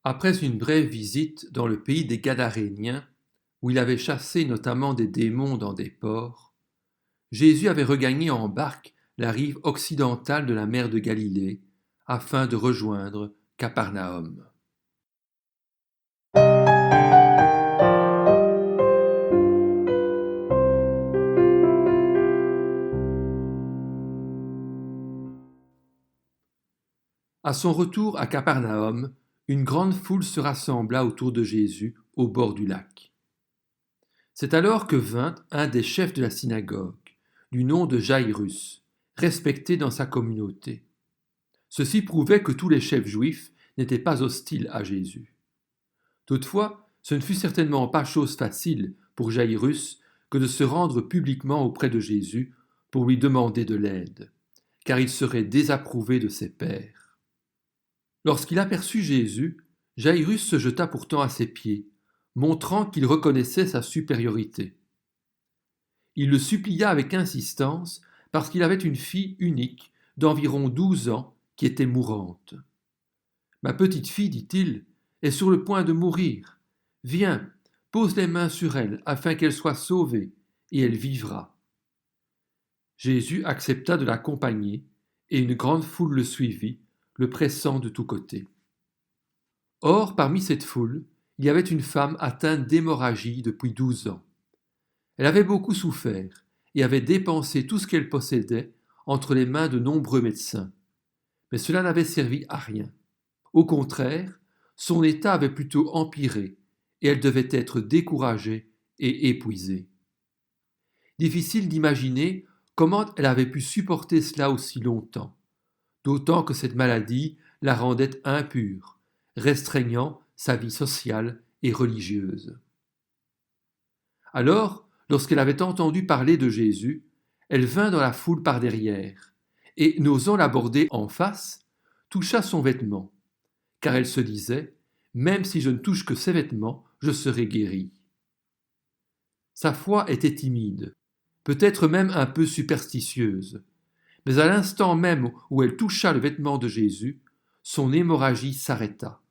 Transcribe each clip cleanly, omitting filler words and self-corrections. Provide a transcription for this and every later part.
Après une brève visite dans le pays des Gadaréniens, où il avait chassé notamment des démons dans des ports, Jésus avait regagné en barque la rive occidentale de la mer de Galilée, afin de rejoindre Capernaum. À son retour à Capernaum, une grande foule se rassembla autour de Jésus au bord du lac. C'est alors que vint un des chefs de la synagogue, du nom de Jaïrus, respecté dans sa communauté. Ceci prouvait que tous les chefs juifs n'étaient pas hostiles à Jésus. Toutefois, ce ne fut certainement pas chose facile pour Jaïrus que de se rendre publiquement auprès de Jésus pour lui demander de l'aide, car il serait désapprouvé de ses pairs. Lorsqu'il aperçut Jésus, Jaïrus se jeta pourtant à ses pieds, montrant qu'il reconnaissait sa supériorité. Il le supplia avec insistance parce qu'il avait une fille unique d'environ 12 ans qui était mourante. « Ma petite fille, dit-il, est sur le point de mourir. Viens, pose les mains sur elle afin qu'elle soit sauvée, et elle vivra. » Jésus accepta de l'accompagner, et une grande foule le suivit, le pressant de tous côtés. Or, parmi cette foule, il y avait une femme atteinte d'hémorragie depuis 12 ans. Elle avait beaucoup souffert et avait dépensé tout ce qu'elle possédait entre les mains de nombreux médecins. Mais cela n'avait servi à rien. Au contraire, son état avait plutôt empiré et elle devait être découragée et épuisée. Difficile d'imaginer comment elle avait pu supporter cela aussi longtemps, d'autant que cette maladie la rendait impure, restreignant sa vie sociale et religieuse. Alors, lorsqu'elle avait entendu parler de Jésus, elle vint dans la foule par derrière, et, n'osant l'aborder en face, toucha son vêtement, car elle se disait « Même si je ne touche que ses vêtements, je serai guérie. » Sa foi était timide, peut-être même un peu superstitieuse, mais à l'instant même où elle toucha le vêtement de Jésus, son hémorragie s'arrêta,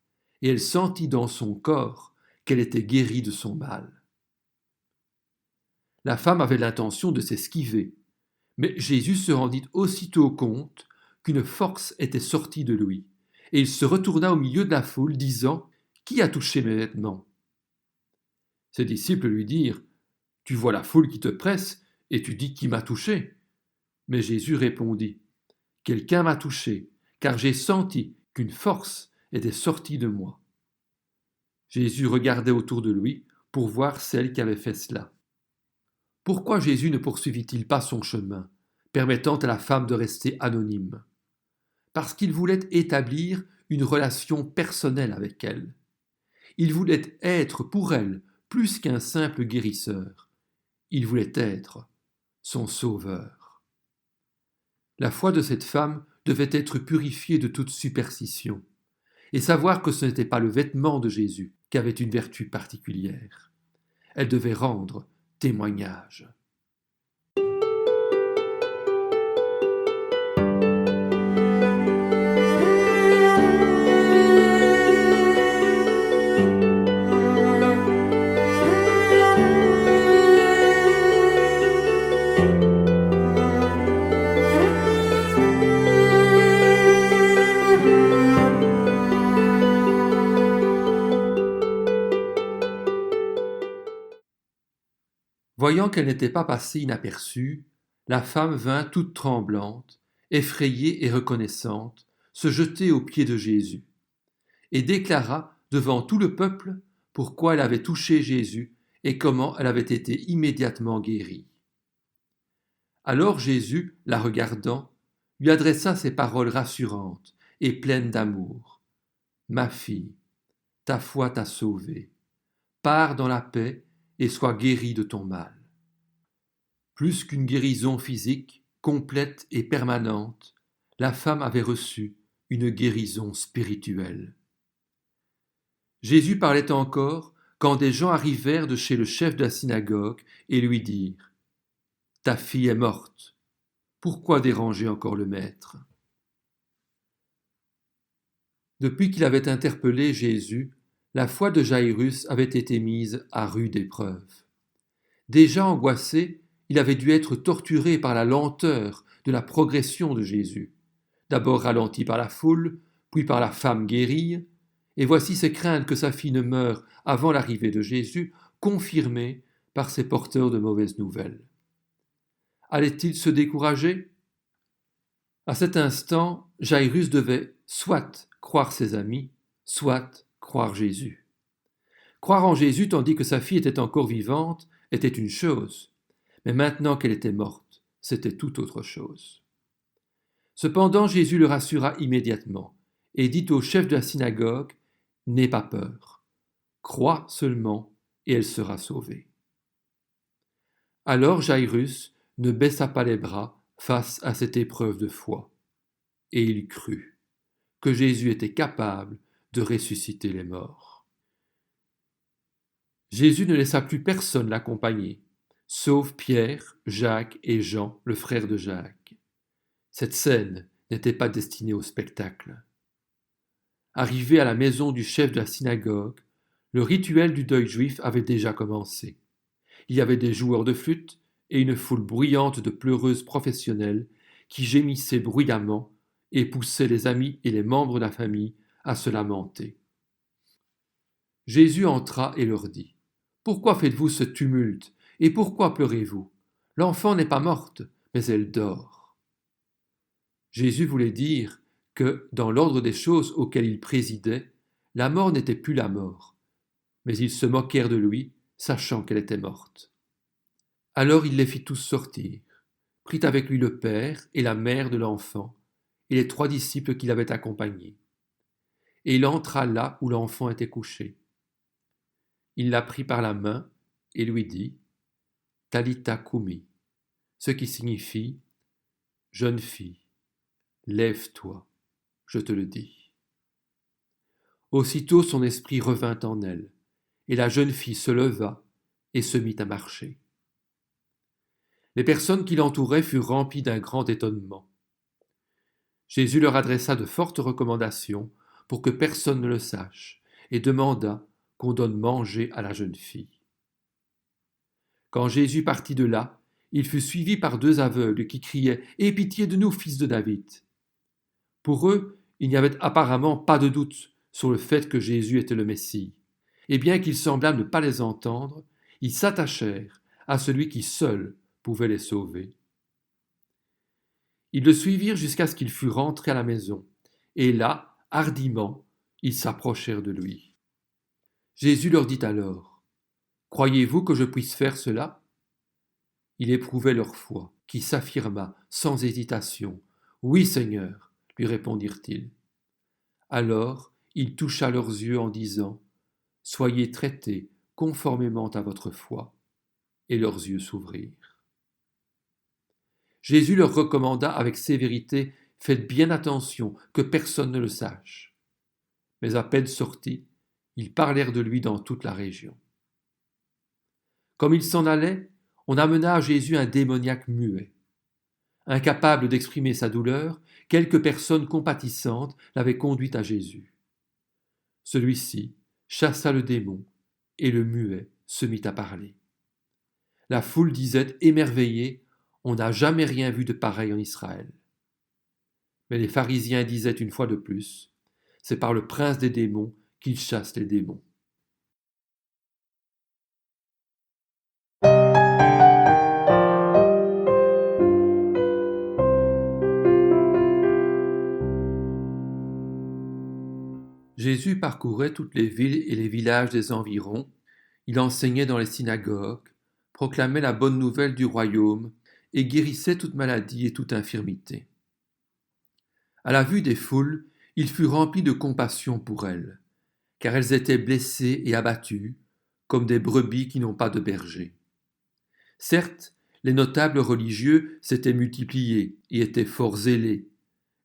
et elle sentit dans son corps qu'elle était guérie de son mal. La femme avait l'intention de s'esquiver, mais Jésus se rendit aussitôt compte qu'une force était sortie de lui, et il se retourna au milieu de la foule, disant « Qui a touché mes vêtements ?» Ses disciples lui dirent « Tu vois la foule qui te presse, et tu dis qui m'a touché ?» Mais Jésus répondit « Quelqu'un m'a touché, car j'ai senti qu'une force était sortie de moi. » Jésus regardait autour de lui pour voir celle qui avait fait cela. Pourquoi Jésus ne poursuivit-il pas son chemin, permettant à la femme de rester anonyme ? Parce qu'il voulait établir une relation personnelle avec elle. Il voulait être pour elle plus qu'un simple guérisseur. Il voulait être son sauveur. La foi de cette femme devait être purifiée de toute superstition, et savoir que ce n'était pas le vêtement de Jésus qui avait une vertu particulière. Elle devait rendre témoignage. Voyant qu'elle n'était pas passée inaperçue, la femme vint toute tremblante, effrayée et reconnaissante, se jeter aux pieds de Jésus, et déclara devant tout le peuple pourquoi elle avait touché Jésus et comment elle avait été immédiatement guérie. Alors Jésus, la regardant, lui adressa ces paroles rassurantes et pleines d'amour. « Ma fille, ta foi t'a sauvée. Pars dans la paix et sois guérie de ton mal. » Plus qu'une guérison physique, complète et permanente, la femme avait reçu une guérison spirituelle. Jésus parlait encore quand des gens arrivèrent de chez le chef de la synagogue et lui dirent « Ta fille est morte. Pourquoi déranger encore le maître ?» Depuis qu'il avait interpellé Jésus, la foi de Jairus avait été mise à rude épreuve. Déjà angoissé, il avait dû être torturé par la lenteur de la progression de Jésus. D'abord ralenti par la foule, puis par la femme guérie, et voici ses craintes que sa fille ne meure avant l'arrivée de Jésus, confirmées par ses porteurs de mauvaises nouvelles. Allait-il se décourager? À cet instant, Jairus devait soit croire ses amis, soit croire Jésus. Croire en Jésus tandis que sa fille était encore vivante était une chose, mais maintenant qu'elle était morte, c'était tout autre chose. Cependant, Jésus le rassura immédiatement et dit au chef de la synagogue: « N'aie pas peur, crois seulement et elle sera sauvée. » Alors Jairus ne baissa pas les bras face à cette épreuve de foi, et il crut que Jésus était capable de ressusciter les morts. Jésus ne laissa plus personne l'accompagner, sauf Pierre, Jacques et Jean, le frère de Jacques. Cette scène n'était pas destinée au spectacle. Arrivé à la maison du chef de la synagogue, le rituel du deuil juif avait déjà commencé. Il y avait des joueurs de flûte et une foule bruyante de pleureuses professionnelles qui gémissaient bruyamment et poussaient les amis et les membres de la famille à se lamenter. Jésus entra et leur dit: « Pourquoi faites-vous ce tumulte et pourquoi pleurez-vous? L'enfant n'est pas morte, mais elle dort. » Jésus voulait dire que, dans l'ordre des choses auxquelles il présidait, la mort n'était plus la mort, mais ils se moquèrent de lui, sachant qu'elle était morte. Alors il les fit tous sortir, prit avec lui le père et la mère de l'enfant, et les 3 disciples qui l'avaient accompagné. Et il entra là où l'enfant était couché. Il la prit par la main et lui dit: « Talitha koumi », ce qui signifie: « Jeune fille, lève-toi, je te le dis. » Aussitôt son esprit revint en elle, et la jeune fille se leva et se mit à marcher. Les personnes qui l'entouraient furent remplies d'un grand étonnement. Jésus leur adressa de fortes recommandations pour que personne ne le sache, et demanda qu'on donne manger à la jeune fille. Quand Jésus partit de là, il fut suivi par 2 aveugles qui criaient: « Aie pitié de nous, fils de David !» Pour eux, il n'y avait apparemment pas de doute sur le fait que Jésus était le Messie, et bien qu'il semblât ne pas les entendre, ils s'attachèrent à celui qui seul pouvait les sauver. Ils le suivirent jusqu'à ce qu'il fût rentré à la maison, et là, hardiment, ils s'approchèrent de lui. Jésus leur dit alors: « Croyez-vous que je puisse faire cela ?» Il éprouvait leur foi, qui s'affirma sans hésitation. « Oui, Seigneur, » lui répondirent-ils. Alors il toucha leurs yeux en disant: « Soyez traités conformément à votre foi. » Et leurs yeux s'ouvrirent. Jésus leur recommanda avec sévérité: « Faites bien attention que personne ne le sache. » Mais à peine sortis, ils parlèrent de lui dans toute la région. Comme ils s'en allaient, on amena à Jésus un démoniaque muet. Incapable d'exprimer sa douleur, quelques personnes compatissantes l'avaient conduit à Jésus. Celui-ci chassa le démon, et le muet se mit à parler. La foule disait émerveillée: « On n'a jamais rien vu de pareil en Israël. » Mais les pharisiens disaient une fois de plus: « C'est par le prince des démons qu'il chasse les démons. » Jésus parcourait toutes les villes et les villages des environs, il enseignait dans les synagogues, proclamait la bonne nouvelle du royaume et guérissait toute maladie et toute infirmité. À la vue des foules, il fut rempli de compassion pour elles, car elles étaient blessées et abattues, comme des brebis qui n'ont pas de berger. Certes, les notables religieux s'étaient multipliés et étaient fort zélés.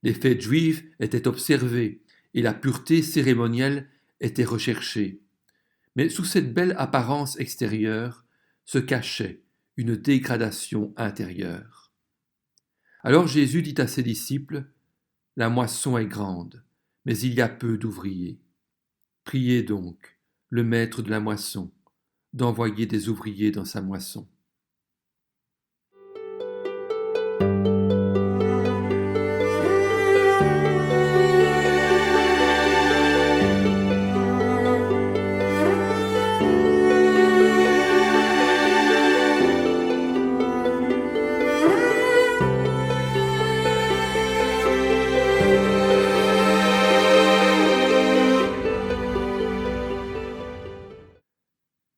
Les fêtes juives étaient observées et la pureté cérémonielle était recherchée. Mais sous cette belle apparence extérieure se cachait une dégradation intérieure. Alors Jésus dit à ses disciples: « La moisson est grande, mais il y a peu d'ouvriers. Priez donc le maître de la moisson d'envoyer des ouvriers dans sa moisson.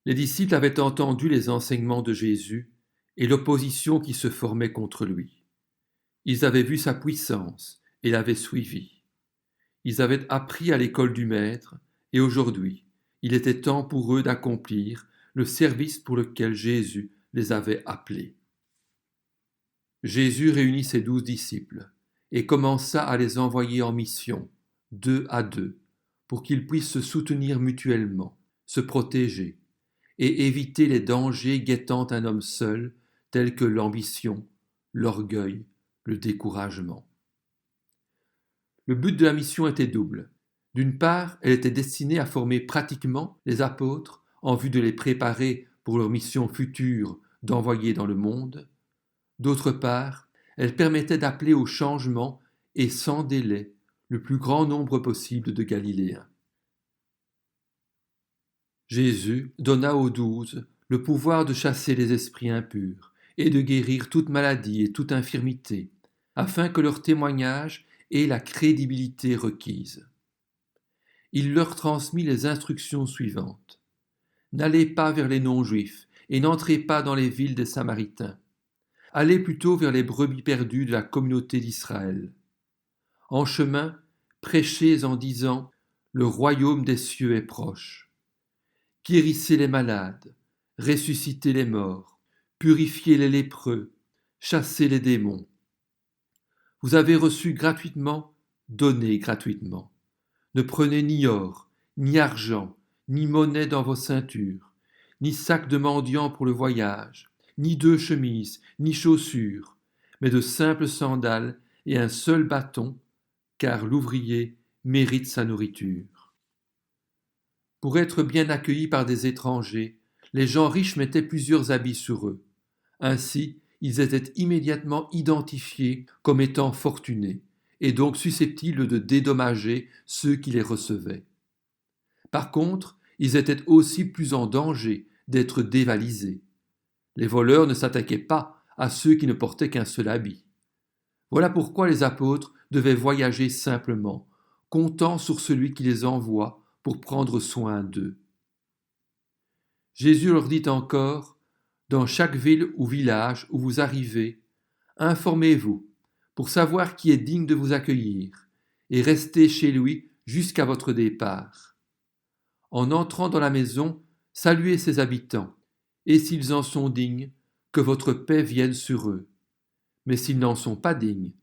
Les disciples avaient entendu les enseignements de Jésus et l'opposition qui se formait contre lui. Ils avaient vu sa puissance et l'avaient suivi. Ils avaient appris à l'école du Maître et aujourd'hui, il était temps pour eux d'accomplir le service pour lequel Jésus les avait appelés. Jésus réunit ses 12 disciples et commença à les envoyer en mission, 2 à 2, pour qu'ils puissent se soutenir mutuellement, se protéger et éviter les dangers guettant un homme seul, tels que l'ambition, l'orgueil, le découragement. Le but de la mission était double. D'une part, elle était destinée à former pratiquement les apôtres en vue de les préparer pour leur mission future d'envoyer dans le monde. D'autre part, elle permettait d'appeler au changement et sans délai le plus grand nombre possible de Galiléens. Jésus donna aux 12 le pouvoir de chasser les esprits impurs et de guérir toute maladie et toute infirmité, afin que leur témoignage ait la crédibilité requise. Il leur transmit les instructions suivantes. N'allez pas vers les non-juifs et n'entrez pas dans les villes des Samaritains. Allez plutôt vers les brebis perdues de la communauté d'Israël. En chemin, prêchez en disant « Le royaume des cieux est proche ». Guérissez les malades, ressuscitez les morts, purifiez les lépreux, chassez les démons. Vous avez reçu gratuitement, donnez gratuitement. Ne prenez ni or, ni argent, ni monnaie dans vos ceintures, ni sac de mendiant pour le voyage, ni 2 chemises, ni chaussures, mais de simples sandales et un seul bâton, car l'ouvrier mérite sa nourriture. Pour être bien accueillis par des étrangers, les gens riches mettaient plusieurs habits sur eux. Ainsi, ils étaient immédiatement identifiés comme étant fortunés, et donc susceptibles de dédommager ceux qui les recevaient. Par contre, ils étaient aussi plus en danger d'être dévalisés. Les voleurs ne s'attaquaient pas à ceux qui ne portaient qu'un seul habit. Voilà pourquoi les apôtres devaient voyager simplement, comptant sur celui qui les envoie pour prendre soin d'eux. Jésus leur dit encore, dans chaque ville ou village où vous arrivez, informez-vous pour savoir qui est digne de vous accueillir et restez chez lui jusqu'à votre départ. En entrant dans la maison, saluez ses habitants, et s'ils en sont dignes, que votre paix vienne sur eux. Mais s'ils n'en sont pas dignes,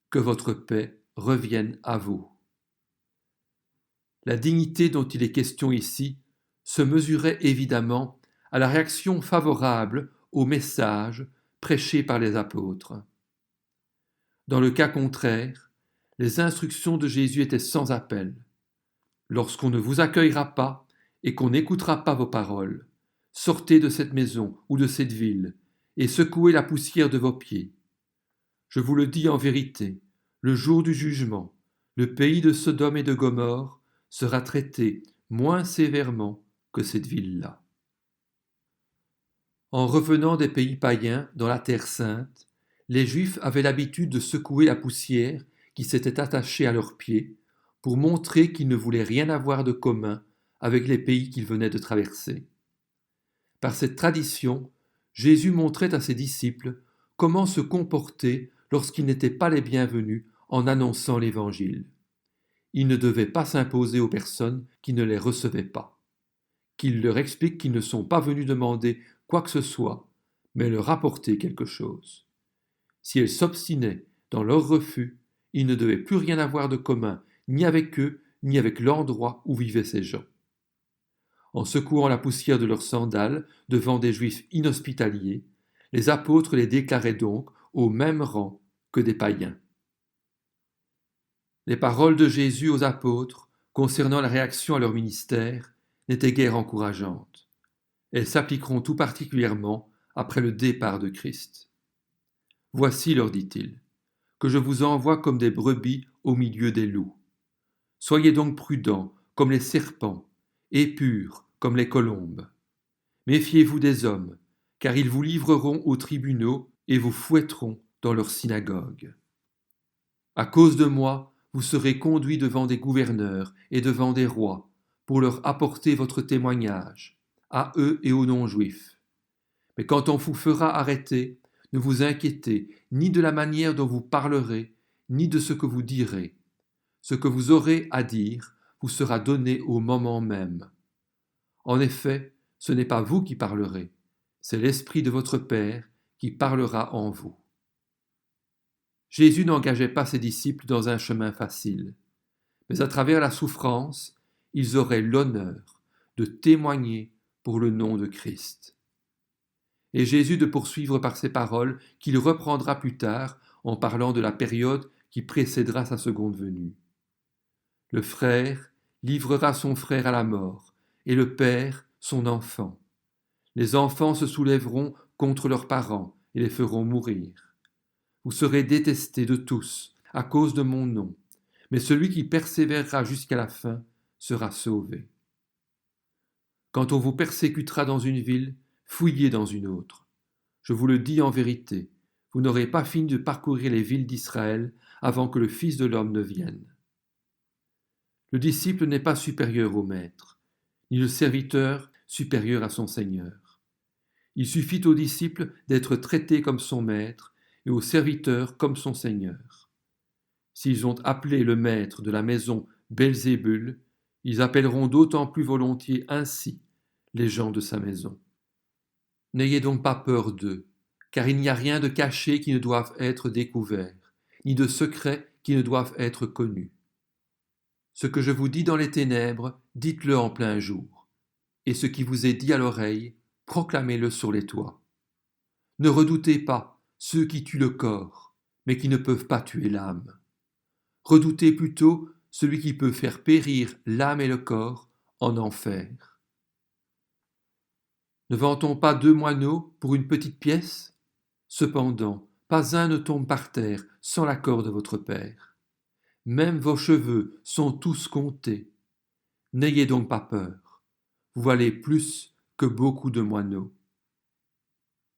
que votre paix revienne à vous. La dignité dont il est question ici se mesurait évidemment à la réaction favorable au message prêché par les apôtres. Dans le cas contraire, les instructions de Jésus étaient sans appel. Lorsqu'on ne vous accueillera pas et qu'on n'écoutera pas vos paroles, sortez de cette maison ou de cette ville et secouez la poussière de vos pieds. Je vous le dis en vérité, le jour du jugement, le pays de Sodome et de Gomorrhe sera traité moins sévèrement que cette ville-là. En revenant des pays païens dans la Terre sainte, les Juifs avaient l'habitude de secouer la poussière qui s'était attachée à leurs pieds pour montrer qu'ils ne voulaient rien avoir de commun avec les pays qu'ils venaient de traverser. Par cette tradition, Jésus montrait à ses disciples comment se comporter lorsqu'ils n'étaient pas les bienvenus en annonçant l'Évangile. Ils ne devaient pas s'imposer aux personnes qui ne les recevaient pas. Qu'ils leur expliquent qu'ils ne sont pas venus demander quoi que ce soit, mais leur apporter quelque chose. Si elles s'obstinaient dans leur refus, ils ne devaient plus rien avoir de commun, ni avec eux, ni avec l'endroit où vivaient ces gens. En secouant la poussière de leurs sandales devant des Juifs inhospitaliers, les apôtres les déclaraient donc au même rang que des païens. Les paroles de Jésus aux apôtres concernant la réaction à leur ministère n'étaient guère encourageantes. Elles s'appliqueront tout particulièrement après le départ de Christ. Voici, leur dit-il, que je vous envoie comme des brebis au milieu des loups. Soyez donc prudents comme les serpents, et purs comme les colombes. Méfiez-vous des hommes, car ils vous livreront aux tribunaux et vous fouetteront dans leurs synagogues. À cause de moi, vous serez conduits devant des gouverneurs et devant des rois, pour leur apporter votre témoignage, à eux et aux non-juifs. Mais quand on vous fera arrêter, ne vous inquiétez ni de la manière dont vous parlerez, ni de ce que vous direz. Ce que vous aurez à dire vous sera donné au moment même. En effet, ce n'est pas vous qui parlerez, c'est l'Esprit de votre Père qui parlera en vous. Jésus n'engageait pas ses disciples dans un chemin facile, mais à travers la souffrance, ils auraient l'honneur de témoigner pour le nom de Christ. Et Jésus de poursuivre par ces paroles qu'il reprendra plus tard en parlant de la période qui précédera sa seconde venue. Le frère livrera son frère à la mort, et le père son enfant. Les enfants se soulèveront contre leurs parents et les feront mourir. Vous serez détestés de tous à cause de mon nom, mais celui qui persévérera jusqu'à la fin sera sauvé. Quand on vous persécutera dans une ville, fouillez dans une autre. Je vous le dis en vérité, vous n'aurez pas fini de parcourir les villes d'Israël avant que le Fils de l'homme ne vienne. Le disciple n'est pas supérieur au maître, ni le serviteur supérieur à son Seigneur. Il suffit au disciple d'être traité comme son maître et au serviteur comme son Seigneur. S'ils ont appelé le maître de la maison Belzébul, ils appelleront d'autant plus volontiers ainsi les gens de sa maison. N'ayez donc pas peur d'eux, car il n'y a rien de caché qui ne doive être découvert, ni de secret qui ne doive être connu. Ce que je vous dis dans les ténèbres, dites-le en plein jour, et ce qui vous est dit à l'oreille, proclamez-le sur les toits. Ne redoutez pas ceux qui tuent le corps, mais qui ne peuvent pas tuer l'âme. Redoutez plutôt celui qui peut faire périr l'âme et le corps en enfer. Ne vend-on pas 2 moineaux pour une petite pièce ? Cependant, pas un ne tombe par terre sans l'accord de votre Père. Même vos cheveux sont tous comptés. N'ayez donc pas peur, vous valez plus que beaucoup de moineaux.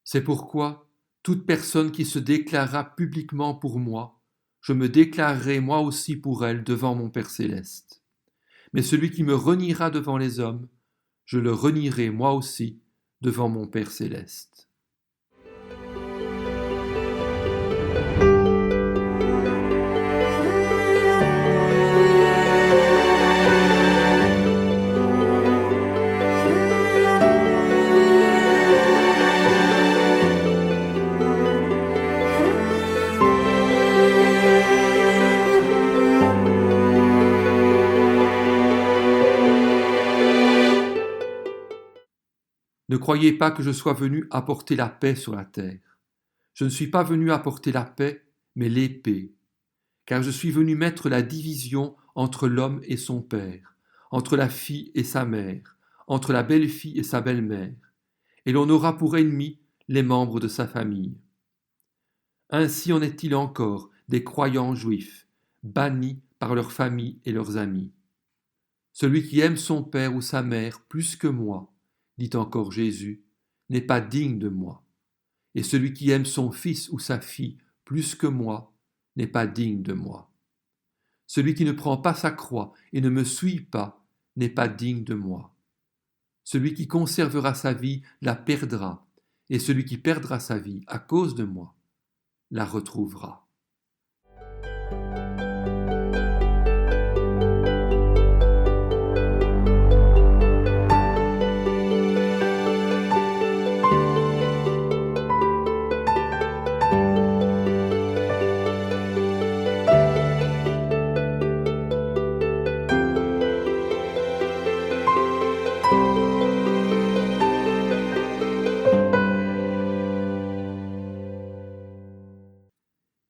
C'est pourquoi, toute personne qui se déclarera publiquement pour moi, je me déclarerai moi aussi pour elle devant mon Père céleste. Mais celui qui me reniera devant les hommes, je le renierai moi aussi devant mon Père céleste. Ne croyez pas que je sois venu apporter la paix sur la terre. Je ne suis pas venu apporter la paix, mais l'épée, car je suis venu mettre la division entre l'homme et son père, entre la fille et sa mère, entre la belle-fille et sa belle-mère, et l'on aura pour ennemis les membres de sa famille. Ainsi en est-il encore des croyants juifs, bannis par leur famille et leurs amis. Celui qui aime son père ou sa mère plus que moi, dit encore Jésus, n'est pas digne de moi. Et celui qui aime son fils ou sa fille plus que moi n'est pas digne de moi. Celui qui ne prend pas sa croix et ne me suit pas n'est pas digne de moi. Celui qui conservera sa vie la perdra, et celui qui perdra sa vie à cause de moi la retrouvera.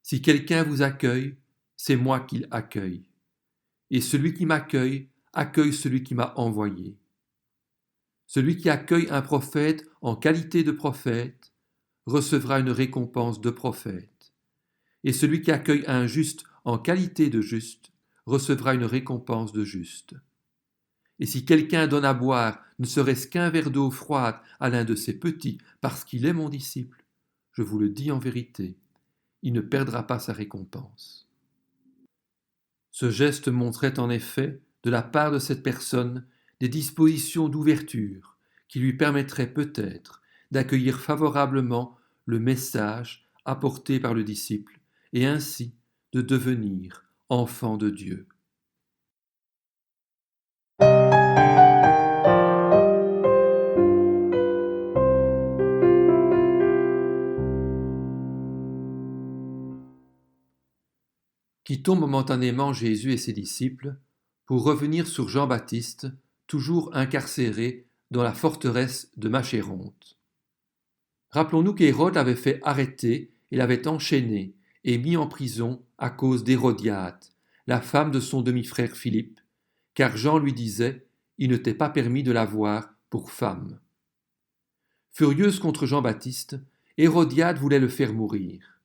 Si quelqu'un vous accueille, c'est moi qu'il accueille. et celui qui m'accueille accueille celui qui m'a envoyé. Celui qui accueille un prophète en qualité de prophète recevra une récompense de prophète, et celui qui accueille un juste en qualité de juste recevra une récompense de juste. Et si quelqu'un donne à boire ne serait-ce qu'un verre d'eau froide à l'un de ses petits, parce qu'il est mon disciple, je vous le dis en vérité, il ne perdra pas sa récompense. Ce geste montrait en effet, de la part de cette personne, des dispositions d'ouverture qui lui permettraient peut-être d'accueillir favorablement le message apporté par le disciple et ainsi de devenir enfant de Dieu. Quittons momentanément Jésus et ses disciples pour revenir sur Jean-Baptiste, toujours incarcéré dans la forteresse de Machéronte. Rappelons-nous qu'Hérode l'avait fait arrêter et l'avait enchaîné et mis en prison à cause d'Hérodiade, la femme de son demi-frère Philippe, car Jean lui disait « Il ne t'est pas permis de l'avoir pour femme ». Furieuse contre Jean-Baptiste, Hérodiade voulait le faire mourir.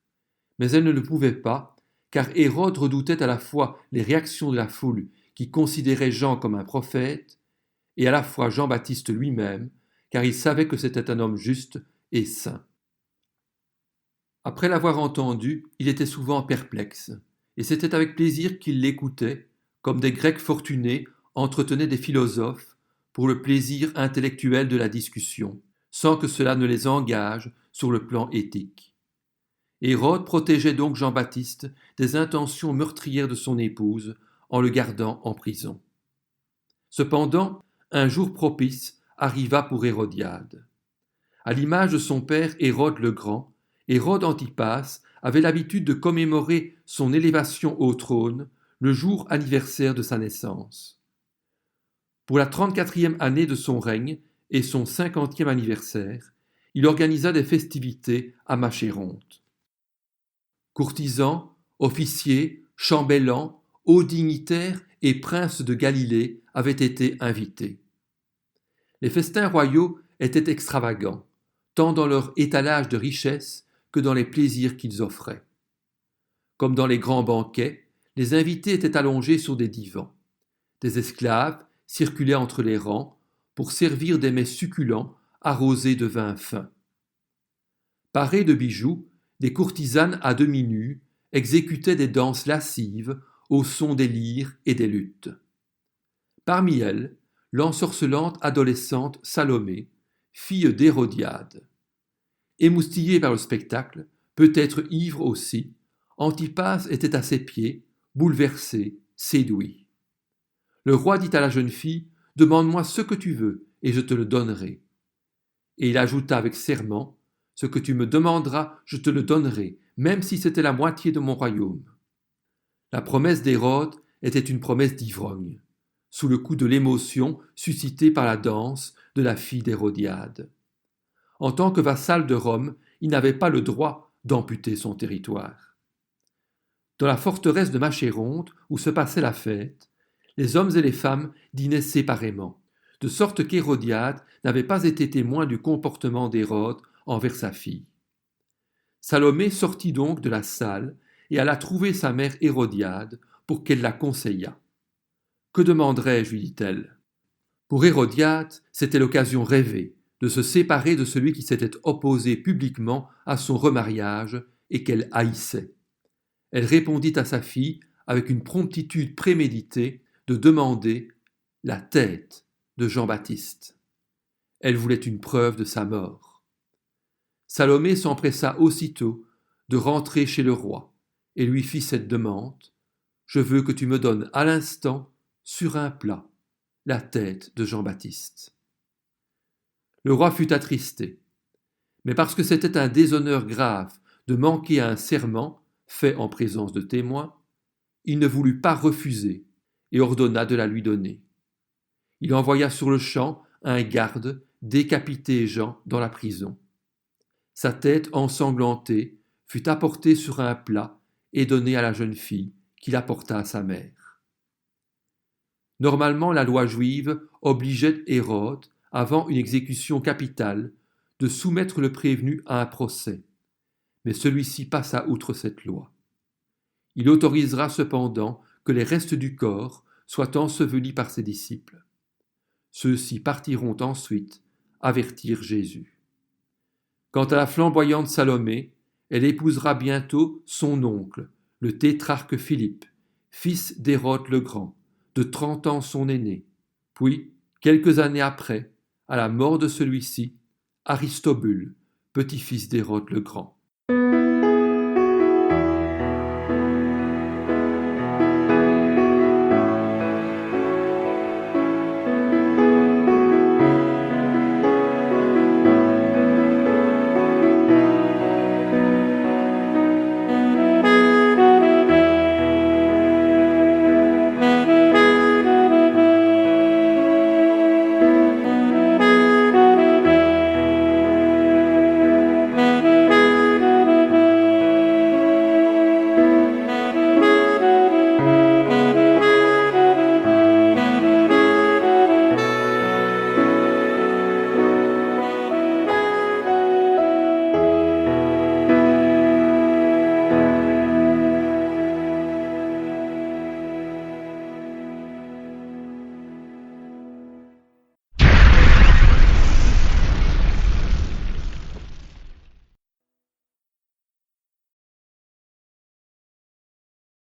Mais elle ne le pouvait pas, car Hérode redoutait à la fois les réactions de la foule qui considérait Jean comme un prophète, et à la fois Jean-Baptiste lui-même, car il savait que c'était un homme juste et saint. Après l'avoir entendu, il était souvent perplexe, et c'était avec plaisir qu'il l'écoutait, comme des Grecs fortunés entretenaient des philosophes pour le plaisir intellectuel de la discussion, sans que cela ne les engage sur le plan éthique. Hérode protégeait donc Jean-Baptiste des intentions meurtrières de son épouse en le gardant en prison. Cependant, un jour propice arriva pour Hérodiade. À l'image de son père Hérode le Grand, Hérode Antipas avait l'habitude de commémorer son élévation au trône le jour anniversaire de sa naissance. Pour la 34e année de son règne et son 50e anniversaire, il organisa des festivités à Machéronte. Courtisans, officiers, chambellans, hauts dignitaires et princes de Galilée avaient été invités. Les festins royaux étaient extravagants, tant dans leur étalage de richesses que dans les plaisirs qu'ils offraient. Comme dans les grands banquets, les invités étaient allongés sur des divans. Des esclaves circulaient entre les rangs pour servir des mets succulents arrosés de vin fin. Parées de bijoux, des courtisanes à demi nues exécutaient des danses lascives au son des lyres et des luttes. Parmi elles, l'ensorcelante adolescente Salomé, fille d'Hérodiade. Émoustillée par le spectacle, peut-être ivre aussi, Antipas était à ses pieds, bouleversé, séduit. Le roi dit à la jeune fille « Demande-moi ce que tu veux, et je te le donnerai. » Et il ajouta avec serment « Ce que tu me demanderas, je te le donnerai, même si c'était la moitié de mon royaume. » La promesse d'Hérode était une promesse d'ivrogne, sous le coup de l'émotion suscitée par la danse de la fille d'Hérodiade. En tant que vassal de Rome, il n'avait pas le droit d'amputer son territoire. Dans la forteresse de Machéronte, où se passait la fête, les hommes et les femmes dînaient séparément, de sorte qu'Hérodiade n'avait pas été témoin du comportement d'Hérode envers sa fille. Salomé sortit donc de la salle et alla trouver sa mère Hérodiade pour qu'elle la conseillât. « Que demanderais-je » lui dit-elle. Pour Hérodiade, c'était l'occasion rêvée de se séparer de celui qui s'était opposé publiquement à son remariage et qu'elle haïssait. Elle répondit à sa fille avec une promptitude préméditée de demander la tête de Jean-Baptiste. Elle voulait une preuve de sa mort. Salomé s'empressa aussitôt de rentrer chez le roi et lui fit cette demande « Je veux que tu me donnes à l'instant, sur un plat, la tête de Jean-Baptiste. » Le roi fut attristé, mais parce que c'était un déshonneur grave de manquer à un serment fait en présence de témoins, il ne voulut pas refuser et ordonna de la lui donner. Il envoya sur-le-champ un garde décapiter Jean dans la prison. Sa tête ensanglantée fut apportée sur un plat et donnée à la jeune fille qui l'apporta à sa mère. Normalement, la loi juive obligeait Hérode, avant une exécution capitale, de soumettre le prévenu à un procès. Mais celui-ci passa outre cette loi. Il autorisera cependant que les restes du corps soient ensevelis par ses disciples. Ceux-ci partiront ensuite avertir Jésus. Quant à la flamboyante Salomé, elle épousera bientôt son oncle, le tétrarque Philippe, fils d'Hérode le Grand, de 30 ans son aîné. Puis, quelques années après, à la mort de celui-ci, Aristobule, petit-fils d'Hérode le Grand.